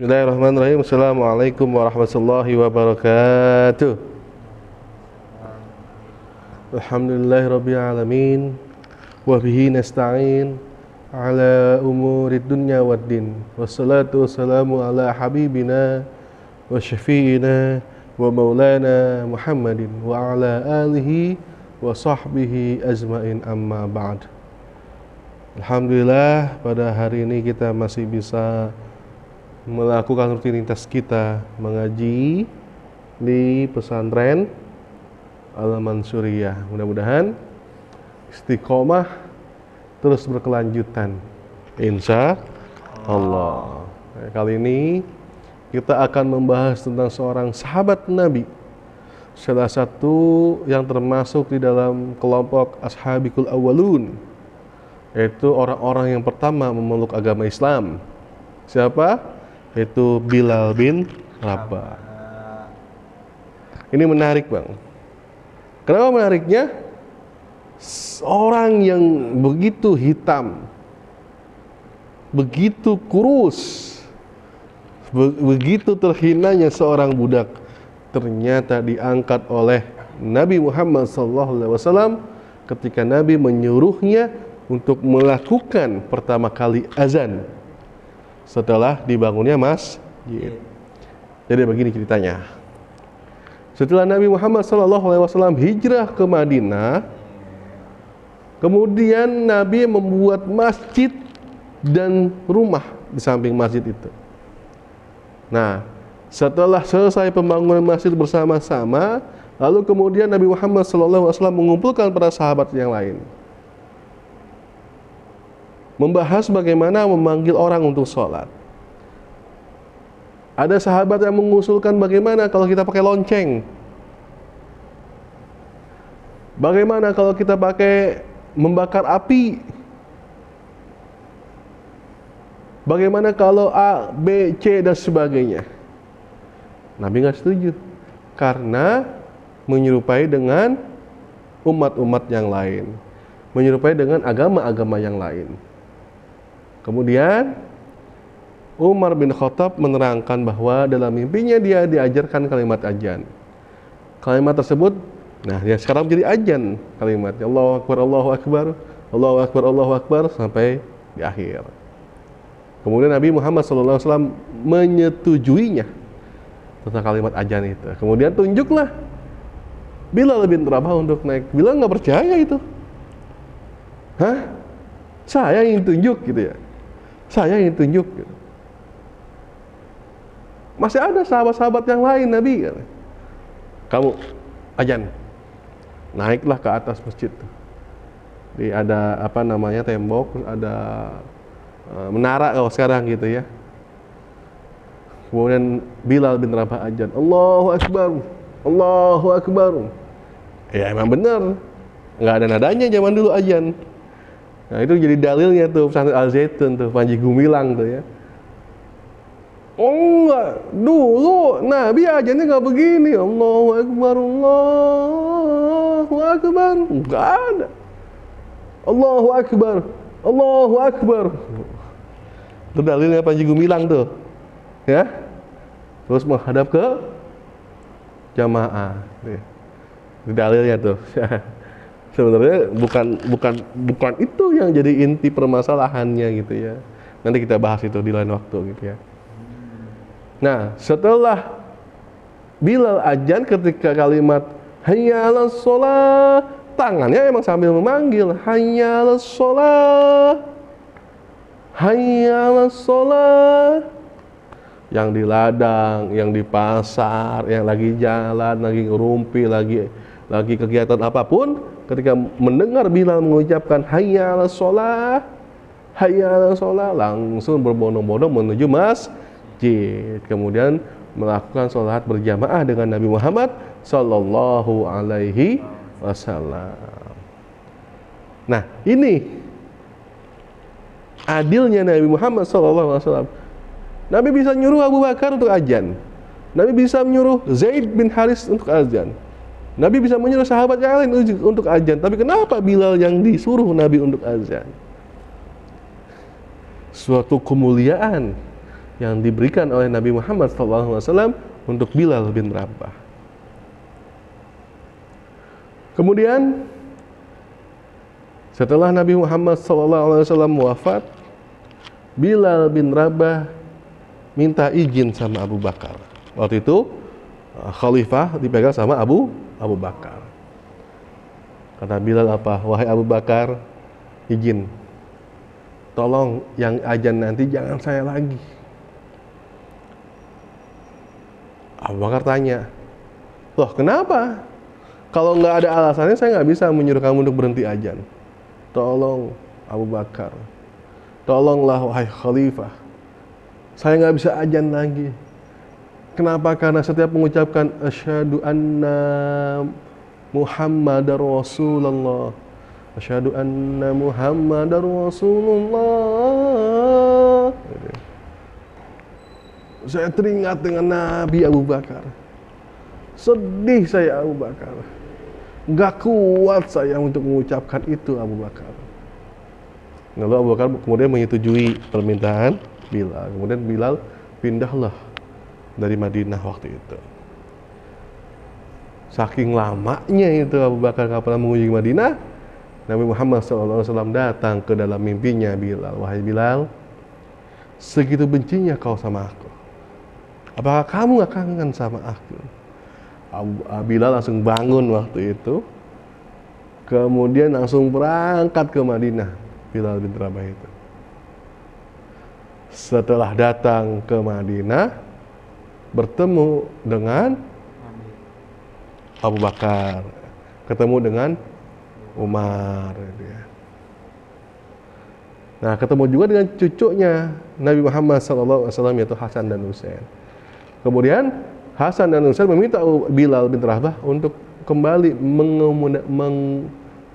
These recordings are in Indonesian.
Bismillahirrahmanirrahim. Assalamualaikum warahmatullahi wabarakatuh. Alhamdulillahirabbil alamin wa bihi nasta'in ala umurid dunya waddin. Wassalatu wassalamu ala habibina wa syafi'ina wa maulana Muhammadin wa ala alihi wa sahbihi ajmain, amma ba'd. Alhamdulillah, pada hari ini kita masih bisa melakukan rutinitas kita mengaji di pesantren Al-Mansuriyah. Mudah-mudahan istiqomah terus berkelanjutan, insya Allah. Kali ini kita akan membahas tentang seorang sahabat Nabi, salah satu yang termasuk di dalam kelompok ashabikul awwalun, yaitu orang-orang yang pertama memeluk agama Islam. Siapa? Itu Bilal bin Rabah. Ini menarik, Bang. Kenapa menariknya? Orang yang begitu hitam, begitu kurus, begitu terhinanya seorang budak, ternyata diangkat oleh Nabi Muhammad SAW ketika Nabi menyuruhnya untuk melakukan pertama kali azan setelah dibangunnya masjid. Jadi begini ceritanya. Setelah Nabi Muhammad SAW hijrah ke Madinah, kemudian Nabi membuat masjid dan rumah di samping masjid itu. Nah, setelah selesai pembangunan masjid bersama-sama, lalu kemudian Nabi Muhammad SAW mengumpulkan para sahabat yang lain, membahas bagaimana memanggil orang untuk sholat. Ada sahabat yang mengusulkan bagaimana kalau kita pakai lonceng, bagaimana kalau kita pakai membakar api, bagaimana kalau A, B, C dan sebagainya. Nabi nggak setuju karena menyerupai dengan umat-umat yang lain, menyerupai dengan agama-agama yang lain. Kemudian Umar bin Khattab menerangkan bahwa dalam mimpinya dia diajarkan kalimat azan. Kalimat tersebut, nah dia sekarang menjadi azan kalimatnya, Allahu Akbar, Allahu Akbar, Allahu Akbar, Allahu Akbar, sampai di akhir. Kemudian Nabi Muhammad SAW menyetujuinya tentang kalimat azan itu. Kemudian tunjuklah Bilal bin Rabah untuk naik. Bilal nggak percaya itu. Hah? Saya yang tunjuk gitu ya? Saya yang tunjuk gitu. Masih ada sahabat-sahabat yang lain Nabi kan? Kamu azan, naiklah ke atas masjid tuh. Ada apa namanya, tembok, ada menara kalau sekarang gitu ya. Kemudian Bilal bin Rabah azan, Allahu Akbar, Allahu Akbar. Ya emang benar, nggak ada nadanya zaman dulu azan. Nah itu jadi dalilnya tuh pesantren Al-Zaitun tuh, Panji Gumilang tuh ya. Oh enggak, dulu Nabi ajannya nggak begini, Allahu Akbar, Allahu Akbar, nggak ada. Allahu Akbar, Allahu Akbar. Itu dalilnya Panji Gumilang tuh, ya. Terus menghadap ke jamaah, itu dalilnya tuh. Sebenarnya bukan itu yang jadi inti permasalahannya gitu ya. Nanti kita bahas itu di lain waktu gitu ya. Nah, setelah Bilal azan, ketika kalimat hayya 'alas shalah, tangannya emang sambil memanggil hayya 'alas shalah, hayya 'alas shalah. Yang di ladang, yang di pasar, yang lagi jalan, lagi ngerumpi, lagi kegiatan apapun, ketika mendengar Bilal mengucapkan hayya 'alas shalah, hayya 'alas shalah, langsung berbondong-bondong menuju masjid, kemudian melakukan sholat berjamaah dengan Nabi Muhammad sallallahu alaihi wasallam. Nah, ini adilnya Nabi Muhammad sallallahu alaihi wasallam. Nabi bisa nyuruh Abu Bakar untuk azan. Nabi bisa menyuruh Zaid bin Haris untuk azan. Nabi bisa menyuruh sahabat yang lain untuk azan. Tapi kenapa Bilal yang disuruh Nabi untuk azan? Suatu kemuliaan, yang diberikan oleh Nabi Muhammad SAW untuk Bilal bin Rabah. Kemudian setelah Nabi Muhammad SAW wafat, Bilal bin Rabah minta izin sama Abu Bakar. Waktu itu khalifah dipegang sama Abu Bakar. Kata Bilal apa? Wahai Abu Bakar, izin, tolong yang azan nanti jangan saya lagi. Abu Bakar tanya, loh kenapa? Kalau nggak ada alasannya saya nggak bisa menyuruh kamu untuk berhenti azan. Tolong Abu Bakar, tolonglah wahai khalifah, saya nggak bisa azan lagi. Kenapa? Karena setiap mengucapkan asyhadu anna Muhammadar Rasulullah, asyhadu anna Muhammadar Rasulullah, saya teringat dengan Nabi Abu Bakar. Sedih saya Abu Bakar. Gak kuat saya untuk mengucapkan itu Abu Bakar. Lalu Abu Bakar kemudian menyetujui permintaan Bilal. Kemudian Bilal pindahlah dari Madinah waktu itu. Saking lamanya itu Abu Bakar gak pernah mengunjungi Madinah, Nabi Muhammad SAW datang ke dalam mimpinya Bilal. Wahai Bilal, segitu bencinya kau sama aku. Apakah kamu gak kangen sama aku? Bilal langsung bangun waktu itu. Kemudian langsung berangkat ke Madinah, Bilal bin Rabah itu. Setelah datang ke Madinah, bertemu dengan Abu Bakar, ketemu dengan Umar. Nah, ketemu juga dengan cucunya Nabi Muhammad SAW, yaitu Hasan dan Husain. Kemudian Hasan dan Husain meminta Bilal bin Rabah untuk kembali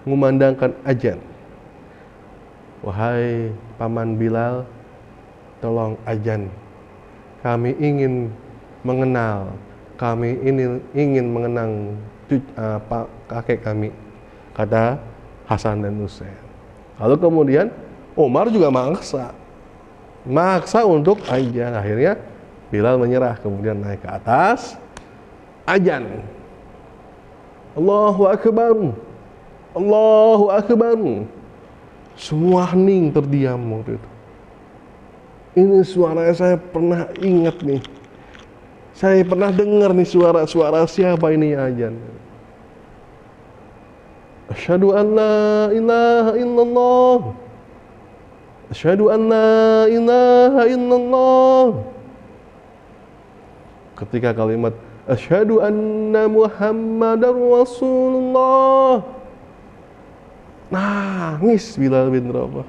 mengumandangkan azan. Wahai paman Bilal, tolong azan. Kami ingin mengenal, kami ingin mengenang kakek kami, kata Hasan dan Husain. Lalu kemudian Umar juga maksa untuk azan. Akhirnya Bilal menyerah, kemudian naik ke atas, azan. Allahu Akbar, Allahu Akbar. Semua hening terdiam waktu itu. Ini suaranya saya pernah ingat nih. Saya pernah dengar nih suara siapa ini azan. Asyhadu an la ilaha illallah. Asyhadu an la ilaha illallah. Ketika kalimat asyhadu anna Muhammadar Rasulullah, nangis Bilal bin Rabah.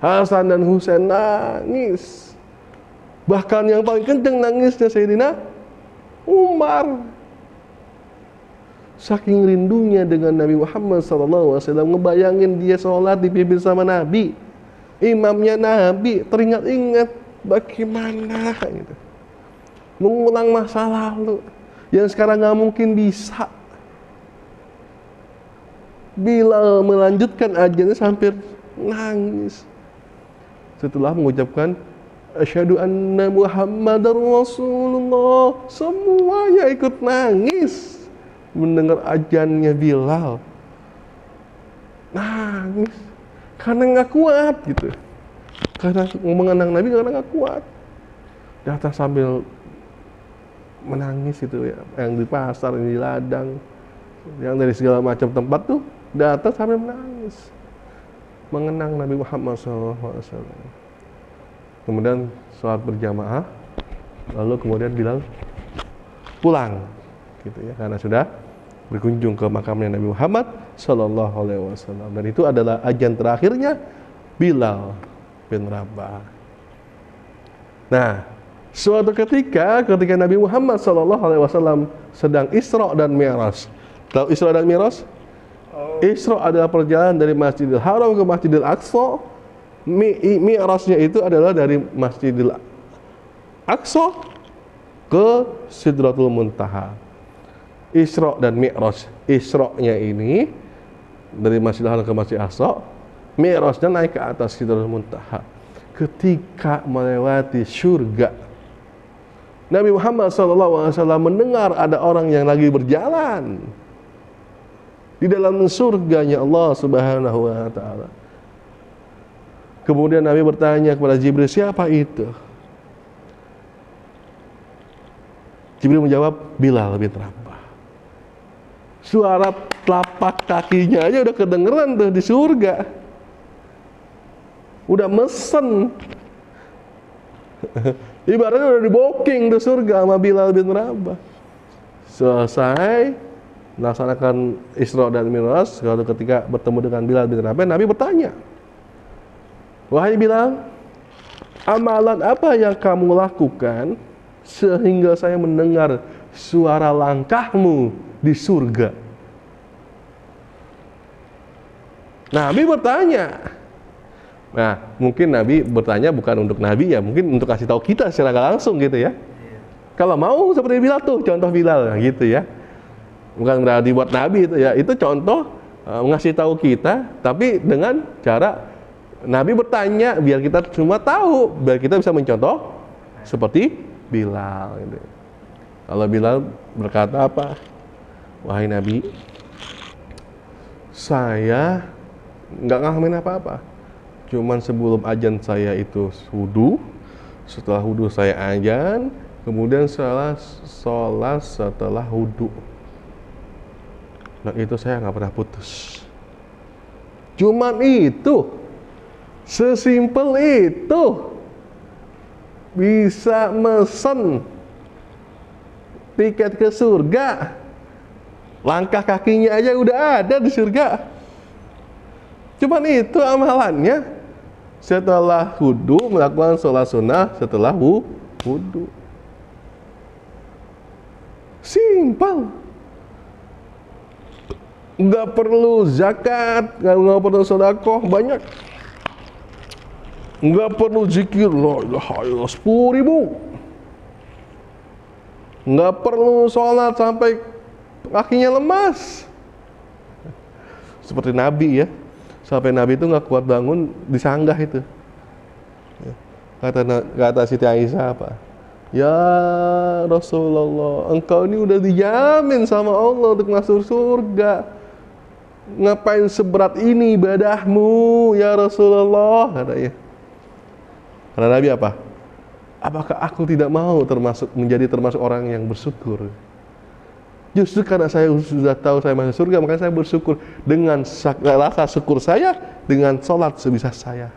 Hasan dan Husain nangis. Bahkan yang paling kencang nangisnya Sayyidina Umar. Saking rindunya dengan Nabi Muhammad SAW, ngebayangin dia sholat dipimpin sama Nabi, imamnya Nabi, teringat-ingat bagaimana gitu, mengulang masa lalu yang sekarang nggak mungkin bisa. Bilal melanjutkan azannya sampai nangis setelah mengucapkan asyhadu anna Muhammadar Rasulullah. Semuanya ikut nangis mendengar azannya Bilal. Nangis karena nggak kuat gitu, karena mengenang Nabi, karena nggak kuat. Datang sambil menangis itu ya, yang di pasar, yang di ladang, yang dari segala macam tempat tuh datang sambil menangis mengenang Nabi Muhammad SAW. Kemudian sholat berjamaah, lalu kemudian Bilal pulang gitu ya, karena sudah berkunjung ke makamnya Nabi Muhammad SAW. Dan itu adalah azan terakhirnya Bilal bin Rabah. Nah, suatu ketika Nabi Muhammad SAW sedang Isra dan Mi'raj. Tahu Isra dan Mi'raj? Isra adalah perjalanan dari Masjidil Haram ke Masjidil Aqsa. Mi'rajnya itu adalah dari Masjidil Aqsa ke Sidratul Muntaha. Isra dan Mi'raj. Isra-nya ini dari Masjidil Haram ke Masjidil Aqsa, Mi'rajnya naik ke atas Sidratul Muntaha. ketika melewati surga. Nabi Muhammad SAW mendengar ada orang yang lagi berjalan di dalam surganya Allah Subhanahu wa Ta'ala. Kemudian Nabi bertanya kepada Jibril, siapa itu? Jibril menjawab, Bilal bin Rabah. Suara telapak kakinya aja udah kedengeran tuh di surga. Udah mesen. Ibaratnya udah di booking di surga sama Bilal bin Rabah. Selesai melaksanakan Isra dan Mi'raj, kalau ketika bertemu dengan Bilal bin Rabah, Nabi bertanya, wahai Bilal, amalan apa yang kamu lakukan sehingga saya mendengar suara langkahmu di surga? Nabi bertanya. Nah, mungkin Nabi bertanya bukan untuk Nabi ya, mungkin untuk kasih tahu kita secara langsung gitu ya. Kalau mau seperti Bilal tuh, contoh Bilal gitu ya. Bukan berarti buat Nabi itu ya, itu contoh ngasih tahu kita, tapi dengan cara Nabi bertanya biar kita semua tahu, biar kita bisa mencontoh seperti Bilal gitu. Kalau Bilal berkata apa? Wahai Nabi, saya nggak ngalamin apa-apa. Cuman sebelum azan saya itu wudu, setelah wudu saya azan, kemudian sholat setelah wudu. Dan itu saya nggak pernah putus. Cuman itu, sesimpel itu, bisa mesen tiket ke surga. Langkah kakinya aja udah ada di surga. Cuman itu amalannya. Setelah wudu melakukan sholat sunnah setelah wudu. Simpel. Nggak perlu zakat, nggak perlu sedekah banyak. Nggak perlu zikir la ilaha illallah 10.000. Nggak perlu sholat sampai kakinya lemas. Seperti Nabi ya. Sampai Nabi itu nggak kuat bangun disanggah itu. Kata Siti Aisyah apa? Ya Rasulullah, engkau ini udah dijamin sama Allah untuk masuk surga. Ngapain seberat ini ibadahmu ya Rasulullah? Katanya. Karena Nabi apa? Apakah aku tidak mau menjadi termasuk orang yang bersyukur? Justru karena saya sudah tahu saya masuk surga, makanya saya bersyukur dengan rasa syukur saya dengan sholat sebisa saya,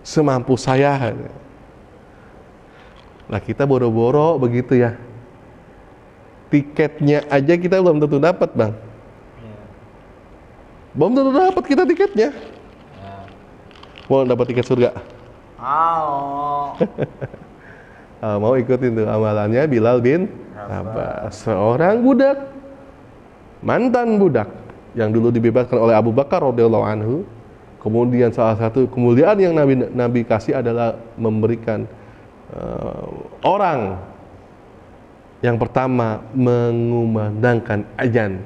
semampu saya. Nah kita boro-boro begitu ya, tiketnya aja kita belum tentu dapat bang, belum tentu dapat kita tiketnya. Mau dapat tiket surga? Mau ikutin tuh amalannya Bilal bin Rabah, seorang budak, mantan budak yang dulu dibebaskan oleh Abu Bakar radhiyallahu anhu. Kemudian salah satu kemuliaan yang Nabi kasih adalah memberikan orang yang pertama mengumandangkan azan.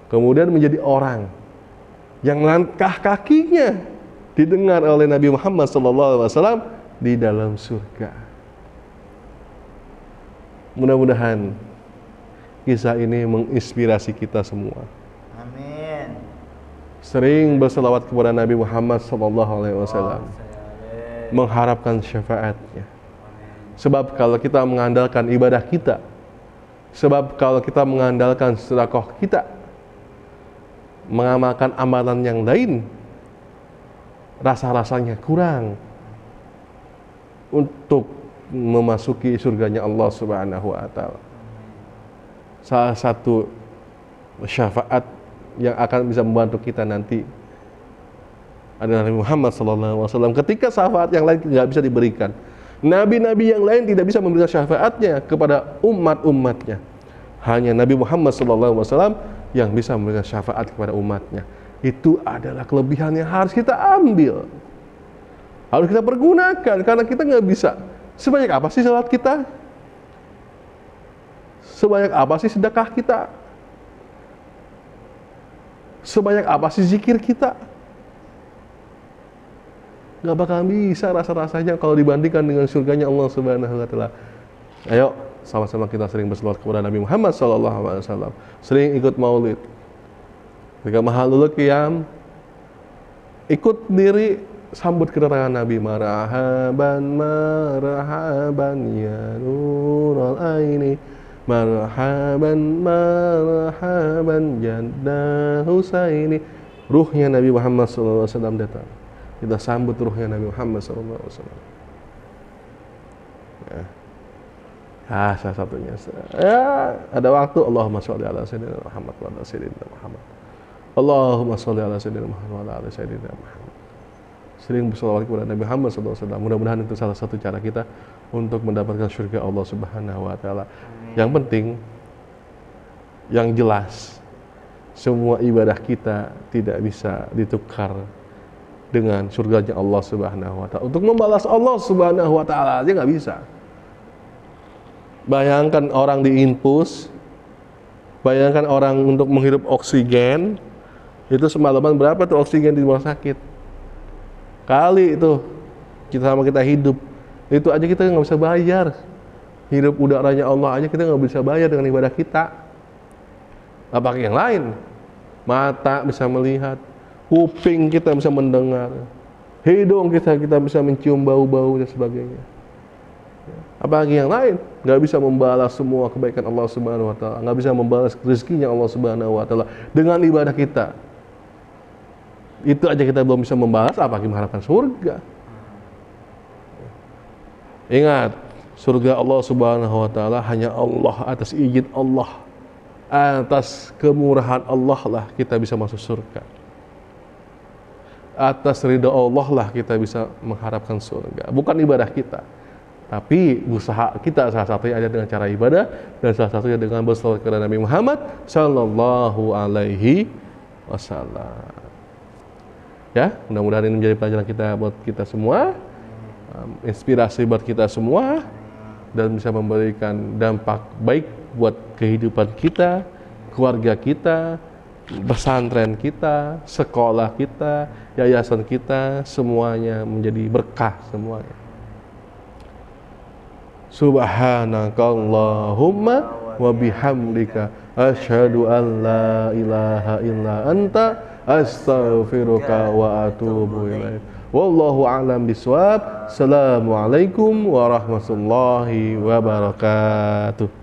Kemudian menjadi orang yang langkah kakinya didengar oleh Nabi Muhammad SAW di dalam surga. Mudah-mudahan kisah ini menginspirasi kita semua. Amin. Sering berselawat kepada Nabi Muhammad SAW, mengharapkan syafaatnya. Sebab kalau kita mengandalkan ibadah kita, sebab kalau kita mengandalkan sedekah kita, mengamalkan amalan yang lain, rasa-rasanya kurang untuk memasuki surganya Allah Subhanahu wa Ta'ala. Salah satu syafaat yang akan bisa membantu kita nanti adalah Nabi Muhammad SAW. Ketika syafaat yang lain tidak bisa diberikan, nabi-nabi yang lain tidak bisa memberikan syafaatnya kepada umat-umatnya, hanya Nabi Muhammad SAW yang bisa memberikan syafaat kepada umatnya. Itu adalah kelebihan yang harus kita ambil, harus kita pergunakan, karena kita nggak bisa. Sebanyak apa sih salat kita? Sebanyak apa sih sedekah kita? Sebanyak apa sih zikir kita? Nggak bakal bisa rasa-rasanya kalau dibandingkan dengan surganya Allah Subhanahu wa taala. Ayo sama-sama kita sering berselawat kepada Nabi Muhammad SAW, sering ikut maulid. Ketika mahalul qiyam, ikut diri sambut kedatangan Nabi. Marhaban marhaban ya nurul aini, marhaban marhaban jadda Husaini. Ruhnya Nabi Muhammad SAW datang. Kita sambut ruhnya Nabi Muhammad SAW. Ya, salah satunya. Ya, ada waktu. Allahumma sholli ala sayyidina Muhammad wa ala sayyidina Muhammad. Allahumma sholli ala sayyidina Muhammad wa ala sayyidina Muhammad. Sering berselawat kepada Nabi Muhammad SAW. Mudah-mudahan itu salah satu cara kita untuk mendapatkan surga Allah Subhanahu wa taala. Yang penting, yang jelas, semua ibadah kita tidak bisa ditukar dengan surganya Allah Subhanahu wa taala. Untuk membalas Allah Subhanahu wa taala aja nggak bisa. Bayangkan orang diinfus, bayangkan orang untuk menghirup oksigen, itu semalaman berapa tuh oksigen di rumah sakit? Kali itu kita hidup, itu aja kita nggak bisa bayar. Hidup udaranya Allah aja kita nggak bisa bayar dengan ibadah kita. Apalagi yang lain? Mata bisa melihat, kuping kita bisa mendengar, hidung kita bisa mencium bau-bau dan sebagainya. Apalagi yang lain, nggak bisa membalas semua kebaikan Allah Subhanahu wa taala, nggak bisa membalas rezekinya Allah Subhanahu wa taala dengan ibadah kita. Itu aja kita belum bisa membalas, apalagi mengharapkan surga. Ingat, surga Allah Subhanahu wa taala hanya Allah, atas izin Allah, atas kemurahan Allah lah kita bisa masuk surga. Atas ridha Allah lah kita bisa mengharapkan surga, bukan ibadah kita. Tapi usaha kita salah satunya ada dengan cara ibadah, dan salah satunya dengan berselawat kepada Nabi Muhammad Sallallahu Alaihi Wasallam. Ya, mudah-mudahan ini menjadi pelajaran kita buat kita semua, inspirasi buat kita semua, dan bisa memberikan dampak baik buat kehidupan kita, keluarga kita, pesantren kita, sekolah kita, yayasan kita, semuanya menjadi berkah semuanya. Subhanakallahumma wa bihamdika asyhadu an la ilaha illa anta astaghfiruka wa atubu ilaik. Wallahu a'lam bishawab. Assalamualaikum warahmatullahi wabarakatuh.